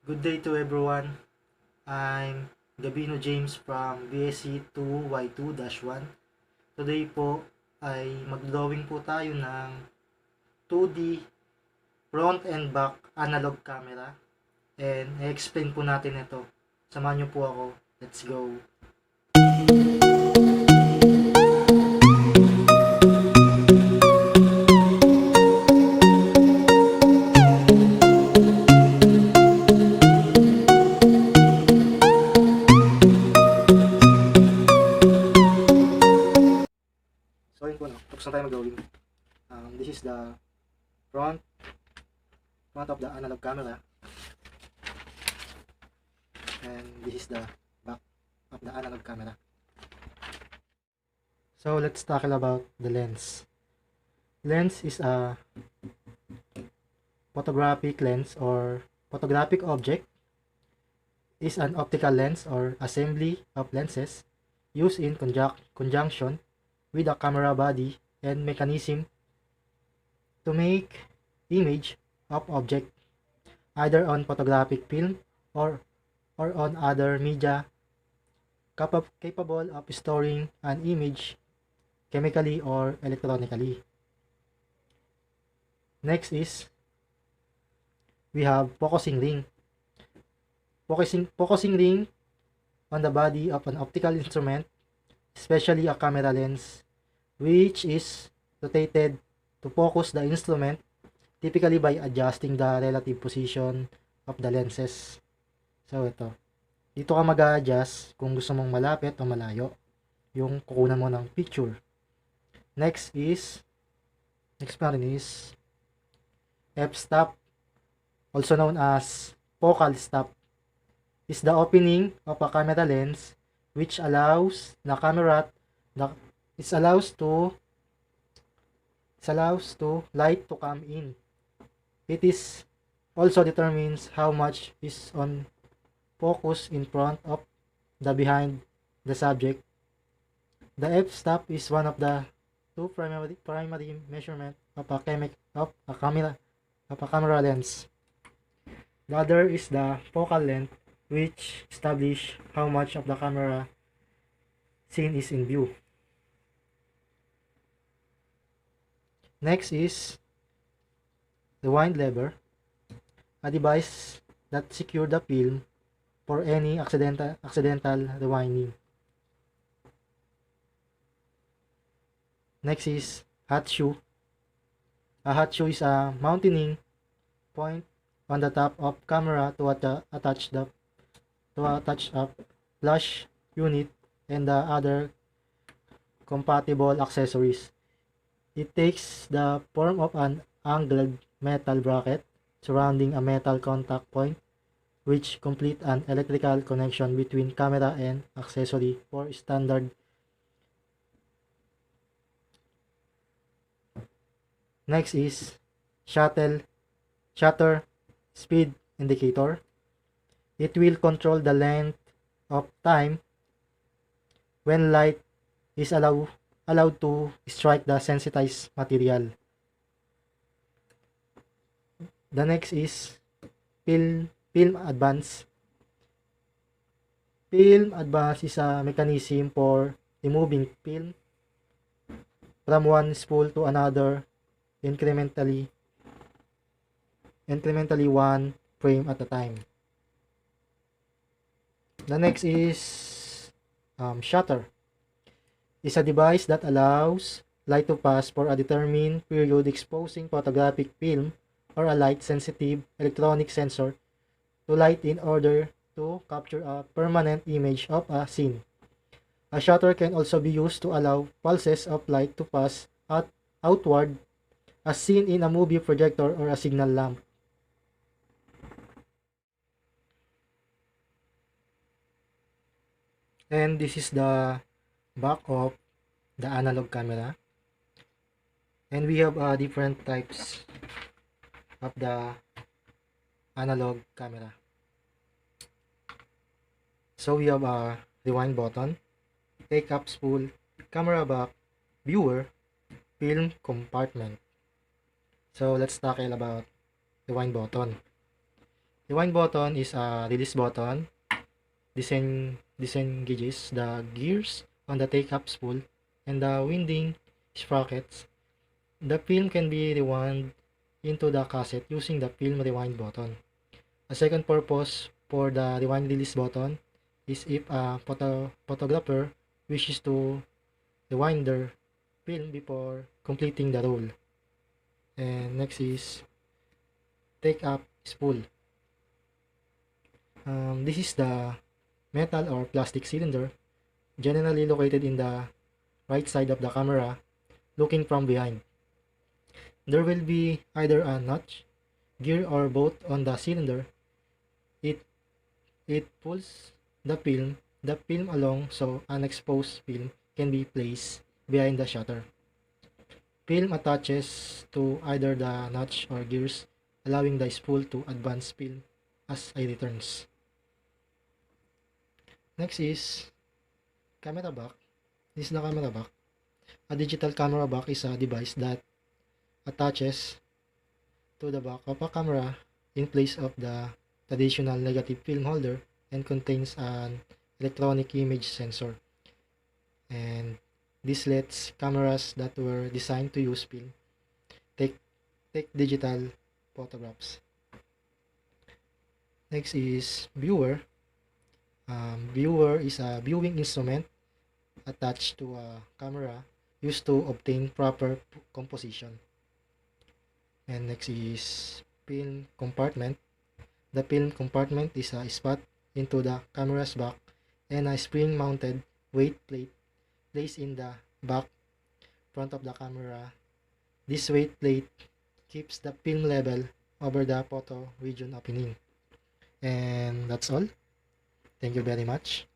Good day to everyone. I'm Gabino James from BSc 2Y2-1. Today po ay mag-drawing po tayo ng 2D front and back analog camera and i-explain po natin ito. Samahan niyo po ako. Let's go. So yun po, no? Tapos na tayo mag-drawing. This is the front of the analog camera and this is the back of the analog camera. So let's tackle about the lens. Lens is a photographic lens or photographic object is an optical lens or assembly of lenses used in conjunction with a camera body and mechanism to make image of object either on photographic film or on other media capable of storing an image chemically or electronically. Next is we have focusing ring. Focusing ring on the body of an optical instrument, especially a camera lens, which is rotated to focus the instrument, typically by adjusting the relative position of the lenses. So ito, dito ka mag-a-adjust kung gusto mong malapit o malayo yung kukunan mo ng picture. Next pa rin is f-stop, also known as focal stop, is the opening of a camera lens which allows the camera light to come in. It is also determines how much is on focus in front of the behind the subject. The f-stop is one of the two primary measurement of a camera lens. The other is the focal length, which establish how much of the camera scene is in view. Next is the wind lever, a device that secure the film for any accidental rewinding. Next is hot shoe. A hot shoe is a mounting point on the top of camera to attach a flash unit and the other compatible accessories. It takes the form of an angled metal bracket surrounding a metal contact point, which complete an electrical connection between camera and accessory for standard. Next is shutter speed indicator. It will control the length of time when light is allowed to strike the sensitized material. The next is film advance. Film advance is a mechanism for removing film from one spool to another incrementally one frame at a time. The next is shutter. Is a device that allows light to pass for a determined period, exposing photographic film or a light-sensitive electronic sensor to light in order to capture a permanent image of a scene. A shutter can also be used to allow pulses of light to pass outward, as seen in a movie projector or a signal lamp. And this is the back of the analog camera. And we have different types of the analog camera. So we have a rewind button, take up spool, camera back, viewer, film compartment. So let's tackle about rewind button. Rewind button is a release button. Disengages the gears on the take-up spool and the winding sprockets. The film can be rewound into the cassette using the film rewind button. A second purpose for the rewind release button is if a photographer wishes to rewind their film before completing the roll. And next is take up spool. This is the metal or plastic cylinder generally located in the right side of the camera looking from behind. There will be either a notch, gear, or both on the cylinder. It pulls the film along so an exposed film can be placed behind the shutter. Film attaches to either the notch or gears, allowing the spool to advance film as it returns. Next is camera back. This is the camera back. A digital camera back is a device that attaches to the back of a camera in place of the traditional negative film holder and contains an electronic image sensor. And this lets cameras that were designed to use film take digital photographs. Next is viewer. Viewer is a viewing instrument attached to a camera used to obtain proper composition. And next is film compartment. The film compartment is a spot into the camera's back and a spring-mounted weight plate placed in the back front of the camera. This weight plate keeps the film level over the photo region opening. And that's all. Thank you very much.